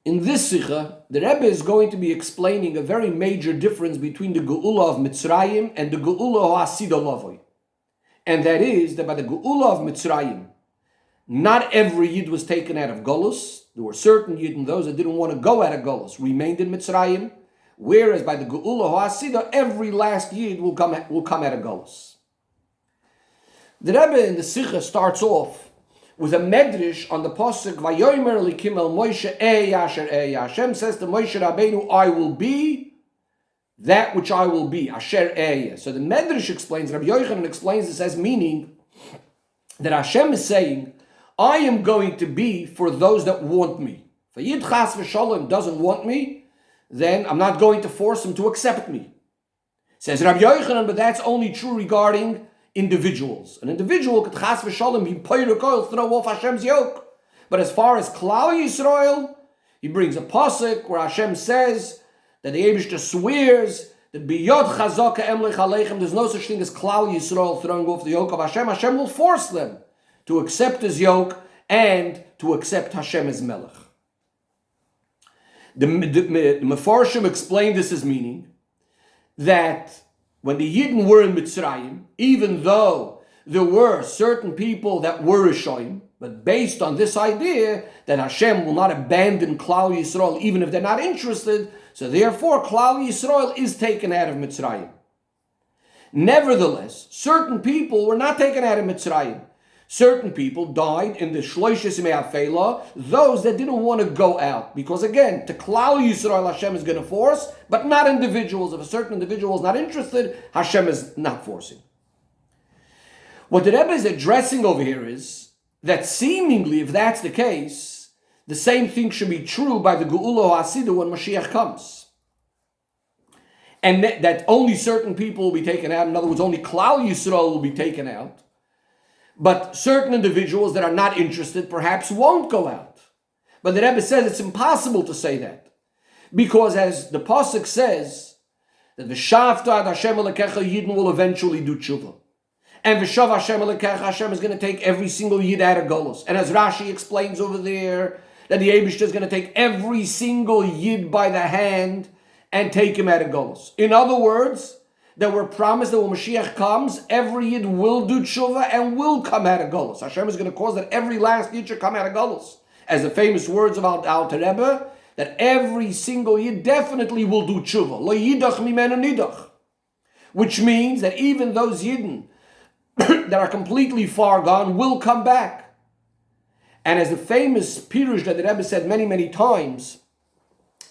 In this Sikha, the Rebbe is going to be explaining a very major difference between the Geula of Mitzrayim and the Geula Ha'asida Lavoi. And that is that by the Geula of Mitzrayim, not every Yid was taken out of Golus. There were certain Yid and those that didn't want to go out of Golus remained in Mitzrayim. Whereas by the Geula Ha'asida, every last Yid will come out of Golus. The Rebbe in the Sikha starts off with a medrash on the pasuk Vayomer Elikim El Moshe Asher Hashem says to Moshe Rabbeinu, I will be that which I will be, Asher Eya. So the medrash explains, Rabbi Yochanan explains this as meaning that Hashem is saying, I am going to be for those that want me. If a Yid Chas V'Shalom doesn't want me, then I'm not going to force him to accept me. Says Rabbi Yochanan, but that's only true regarding individuals. An individual could Chas V'Shalom be Poyruk, throw off Hashem's yoke. But as far as Klal Yisrael, he brings a pasuk where Hashem says that the Eibishter swears that Biyod Chazaka Emlich Aleichem, there's no such thing as Klal Yisrael throwing off the yoke of Hashem. Hashem will force them to accept his yoke and to accept Hashem as Melech. The Mefarshim explained this as meaning that when the Yidden were in Mitzrayim, even though there were certain people that were Rishoyim, but based on this idea that Hashem will not abandon Klal Yisrael even if they're not interested, so therefore Klal Yisrael is taken out of Mitzrayim. Nevertheless, certain people were not taken out of Mitzrayim. Certain people died in the Shloishes Me'afela, those that didn't want to go out. Because again, to Klal Yisrael Hashem is going to force, but not individuals. If a certain individual is not interested, Hashem is not forcing. What the Rebbe is addressing over here is that seemingly, if that's the case, the same thing should be true by the Geula Ha'asida when Moshiach comes. And that only certain people will be taken out. In other words, only Klal Yisrael will be taken out. But certain individuals that are not interested perhaps won't go out. But the Rebbe says it's impossible to say that. Because as the pasuk says, that V'shavta ad Hashem Elokecha Yidden will eventually do tshuva. And V'shav Hashem Elokecha, Hashem is going to take every single Yid out of Golus. And as Rashi explains over there, that the Eibishter is going to take every single Yid by the hand and take him out of Golus. In other words, that we're promised that when Moshiach comes, every Yid will do tshuva and will come out of Golus. Hashem is going to cause that every last Yid should come out of Golus. As the famous words of Alter Rebbe, that every single Yid definitely will do tshuva. Lo yidach mimenu nidach. Which means that even those Yidden that are completely far gone will come back. And as the famous Pirush that the Rebbe said many, many times,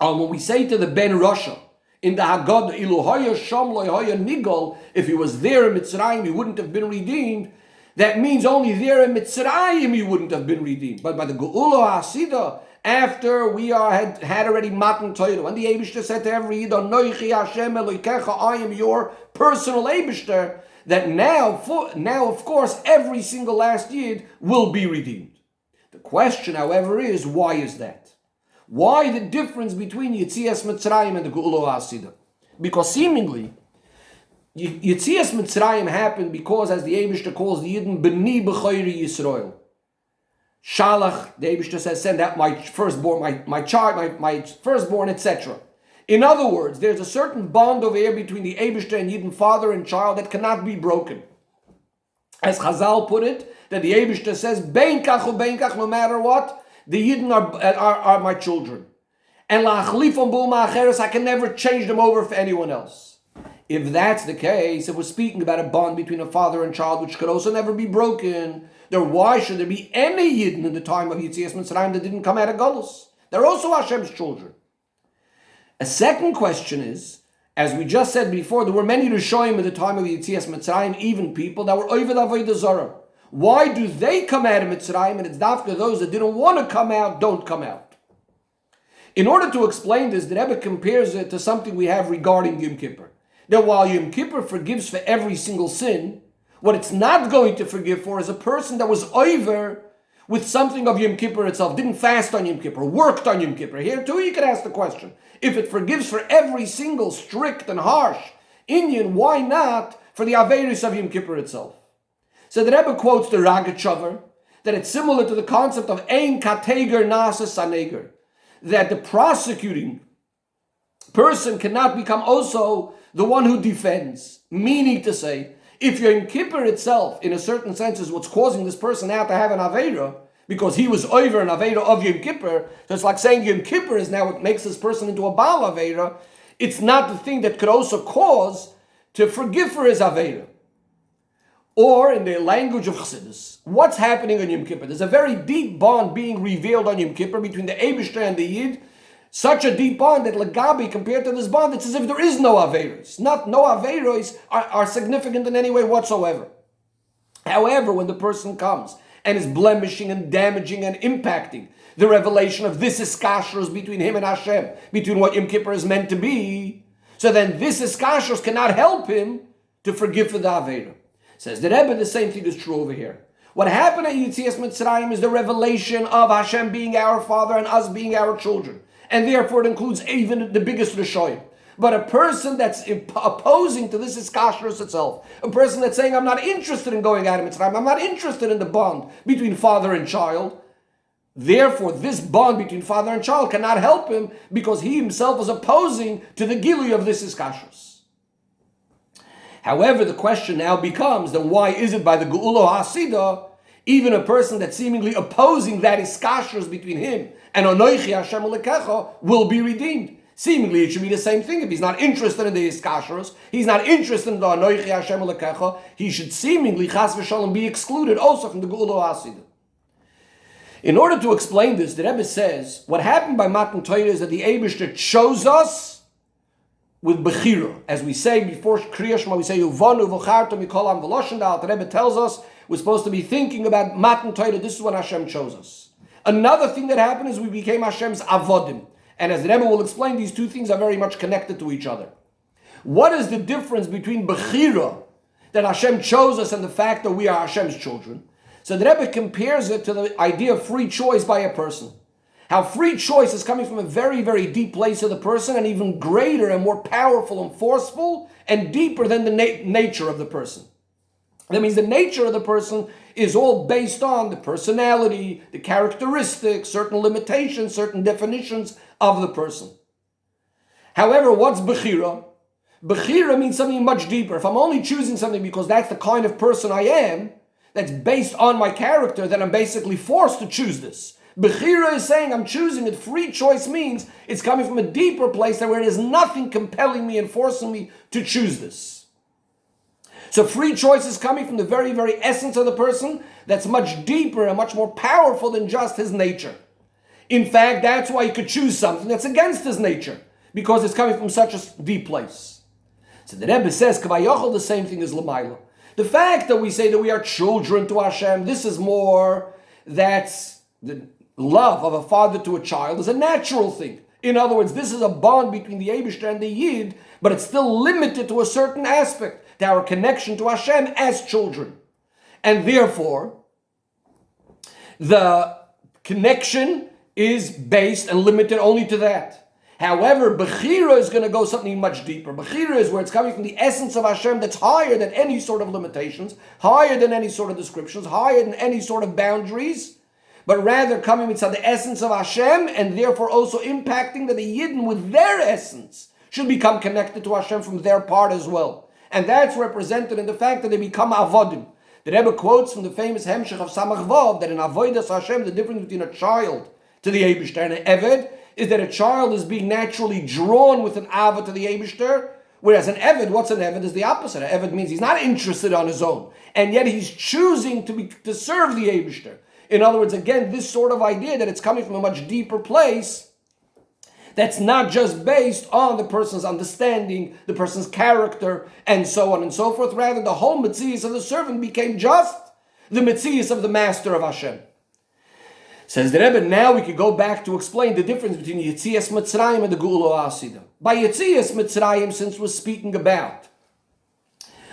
when we say to the Ben Rasha, in the Haggadah, Ilu Haya Sham Lo Haya Nigol, if he was there in Mitzrayim, he wouldn't have been redeemed. That means only there in Mitzrayim he wouldn't have been redeemed. But by the Geula Ha'asida, after we had already Matan Torah, and the Eibishter said to every Yid, Anoichi Hashem Elokecha, I am your personal Eibishter, that now, of course, every single last Yid will be redeemed. The question, however, is, why is that? Why the difference between Yetzias Mitzrayim and the Geula Ha'asida? Because seemingly, Yetzias Mitzrayim happened because, as the Eibishter calls the Yidden, B'ni B'chayri Yisrael. Shalach, the Eibishter says, send out my firstborn, my child, my firstborn, etc. In other words, there's a certain bond over here between the Eibishter and Yidden, father and child, that cannot be broken. As Chazal put it, that the Eibishter says, Bein kach u bein kach, no matter what, the Yidden are my children. And la'achlifon b'u ma'acheres, I can never change them over for anyone else. If that's the case, if we're speaking about a bond between a father and child, which could also never be broken, then why should there be any Yidden in the time of Yetzias Mitzrayim that didn't come out of Golus? They're also Hashem's children. A second question is, as we just said before, there were many Rishoyim at the time of Yetzias Mitzrayim, even people that were Oved Avodah Zarah. Why do they come out of Mitzrayim, and it's dafka those that didn't want to come out, don't come out? In order to explain this, the Rebbe compares it to something we have regarding Yom Kippur. That while Yom Kippur forgives for every single sin, what it's not going to forgive for is a person that was over with something of Yom Kippur itself, didn't fast on Yom Kippur, worked on Yom Kippur. Here too you could ask the question, if it forgives for every single strict and harsh Inyan, why not for the Averis of Yom Kippur itself? So the Rebbe quotes the Ragachover, that it's similar to the concept of Ein Kateger Nasa Saneger. that the prosecuting person cannot become also the one who defends. Meaning to say, if Yom Kippur itself, in a certain sense, is what's causing this person now to have an Aveira, because he was over an Aveira of Yom Kippur, so it's like saying Yom Kippur is now what makes this person into a Baal Aveira, it's not the thing that could also cause to forgive for his Aveira. Or, in the language of Chassidus, what's happening on Yom Kippur? There's a very deep bond being revealed on Yom Kippur between the Eibishter and the Yid, such a deep bond that Lagabi, compared to this bond, it's as if there is no Aveiros. No Aveiros are significant in any way whatsoever. However, when the person comes and is blemishing and damaging and impacting the revelation of this iskashrus between him and Hashem, between what Yom Kippur is meant to be, so then this iskashrus cannot help him to forgive for the Aveira. Says the Rebbe, the same thing is true over here. What happened at Yetzias Mitzrayim is the revelation of Hashem being our Father and us being our children. And therefore it includes even the biggest Rishoyim. But a person that's opposing to this iskashrus itself, a person that's saying, I'm not interested in going out of Mitzrayim, I'm not interested in the bond between father and child, therefore this bond between father and child cannot help him because he himself is opposing to the Gilui of this iskashrus. However, the question now becomes, then why is it by the Geula Hasidah, even a person that's seemingly opposing that iskashrus between him and Anoichi Hashem Lekecha will be redeemed? Seemingly it should be the same thing. If he's not interested in the iskashrus, he's not interested in the Anoichi Hashem Lekecha, he should seemingly Chas v'Shalom be excluded also from the Geula Hasidah. In order to explain this, the Rebbe says, what happened by Matan Torah is that the Eibishter chose us with Bechira. As we say before Kriya Shema, we say, Uvanu v'charto mikol am v'loshen da'al. The Rebbe tells us we're supposed to be thinking about Matan Torah. This is when Hashem chose us. Another thing that happened is we became Hashem's avodim. And as the Rebbe will explain, these two things are very much connected to each other. What is the difference between Bechira, that Hashem chose us, and the fact that we are Hashem's children? So the Rebbe compares it to the idea of free choice by a person. How free choice is coming from a very, very deep place of the person, and even greater and more powerful and forceful and deeper than the nature of the person. That means the nature of the person is all based on the personality, the characteristics, certain limitations, certain definitions of the person. However, what's Bechira? Bechira means something much deeper. If I'm only choosing something because that's the kind of person I am, that's based on my character, then I'm basically forced to choose this. Bechira is saying I'm choosing it. Free choice means it's coming from a deeper place where there's nothing compelling me and forcing me to choose this. So free choice is coming from the very, very essence of the person that's much deeper and much more powerful than just his nature. In fact, that's why he could choose something that's against his nature, because it's coming from such a deep place. So the Rebbe says, Kavayochel, the same thing as Lamaila. The fact that we say that we are children to Hashem, this is more, that's the love of a father to a child is a natural thing. In other words, this is a bond between the Eibishter and the Yid, but it's still limited to a certain aspect, to our connection to Hashem as children. And therefore, the connection is based and limited only to that. However, Bechira is going to go something much deeper. Bechira is where it's coming from the essence of Hashem that's higher than any sort of limitations, higher than any sort of descriptions, higher than any sort of boundaries, but rather coming inside the essence of Hashem, and therefore also impacting that the Yidden with their essence should become connected to Hashem from their part as well. And that's represented in the fact that they become avodim. The Rebbe quotes from the famous Hemshech of Samach Vav that in Avodas Hashem, the difference between a child to the Eibishter and an Eved is that a child is being naturally drawn with an Ava to the Eibishter, whereas an Eved, what's an Eved, is the opposite. An Eved means he's not interested on his own, and yet he's choosing to serve the Eibishter. In other words, again, this sort of idea that it's coming from a much deeper place that's not just based on the person's understanding, the person's character, and so on and so forth. Rather, the whole Metzias of the servant became just the Metzias of the master of Hashem. Says the Rebbe, now we could go back to explain the difference between Yetzias Mitzrayim and the Geula Hasidah. By Yetzias Mitzrayim, since we're speaking about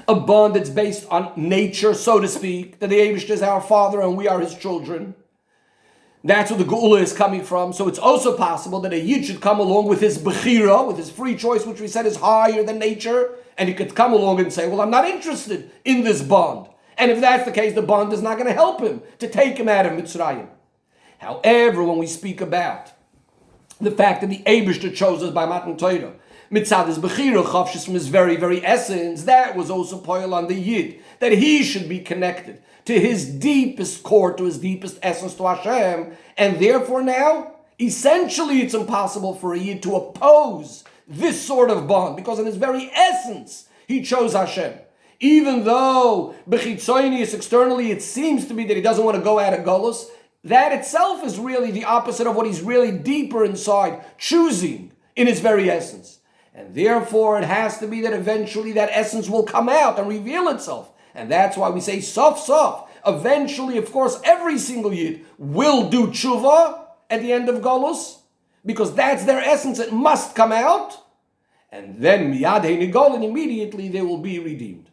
a bond that's based on nature, so to speak, that the Eibishter is our father and we are his children, that's where the Geula is coming from. So it's also possible that a Yid should come along with his Bechira, with his free choice, which we said is higher than nature, and he could come along and say, well, I'm not interested in this bond. And if that's the case, the bond is not going to help him to take him out of Mitzrayim. However, when we speak about the fact that the Eibishter chose us by Matan Torah. Mitzad is Bechira, Chavshis from his very, very essence, that was also poil on the Yid, that he should be connected to his deepest core, to his deepest essence, to Hashem, and therefore now, essentially it's impossible for a Yid to oppose this sort of bond, because in his very essence, he chose Hashem. Even though, Bechitzoinius, externally, it seems to be that he doesn't want to go out of Golus, that itself is really the opposite of what he's really deeper inside, choosing in his very essence. And therefore, it has to be that eventually that essence will come out and reveal itself. And that's why we say, sof, sof. Eventually, of course, every single Yid will do tshuva at the end of Golus, because that's their essence, it must come out. And then, miyad heinigol, and immediately they will be redeemed.